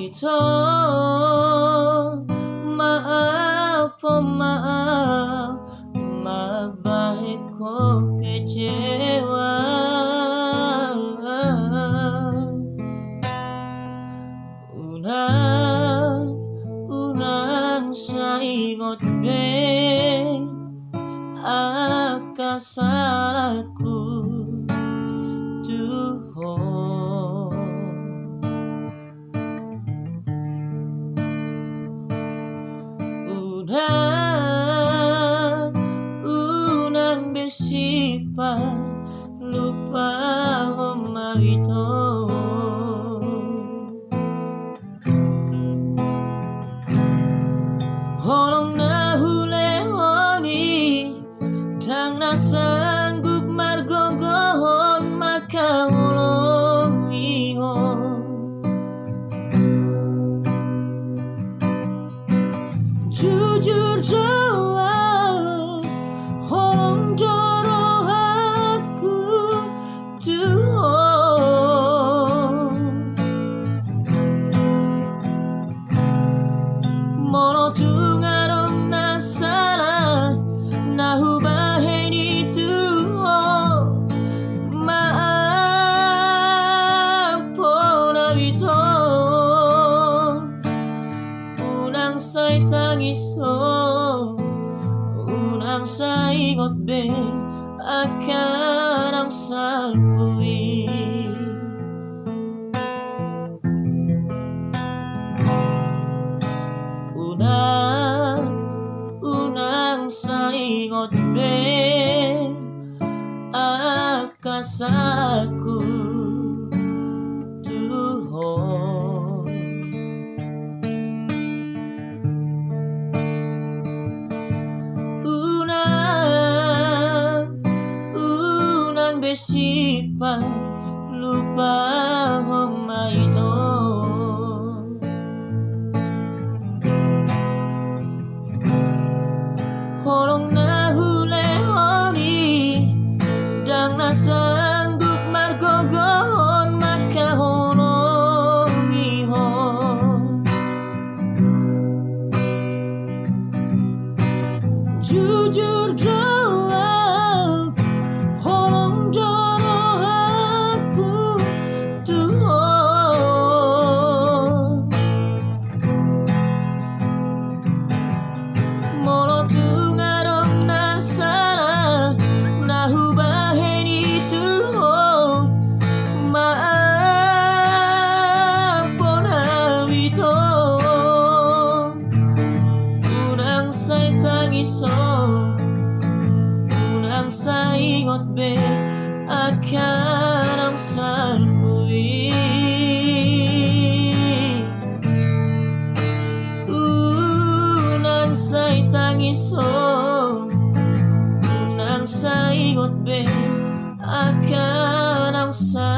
ito maafhon maaf, mabait ko kecewa. Unang sa ingot be akasalaku tuhon. Unang bersifat lupa marito. Holong nahulehoni dang nasanggup margogohon maka holong ihon. Jujur jawab holong joroh aku tuhon. Mono tungarom nasara nahubaheni tuhon. Maafhon abito unang say tangiso, unang sa ingot be akan ang salpui. Unang sa ingot be akasalaku tuhon. Unang bersifat lupa maito. Holong nahulehoni dang nasanggup margogohon maka holong ihon. Jujur jawab holong joroh aku tuhon. Mono tungarom nasara nahubaheni tuhon. Maafhon abito unang say tangiso, unang sa ingot be akan ang salpui. Unang say tangiso, unang sa ingot be akan ang salpui.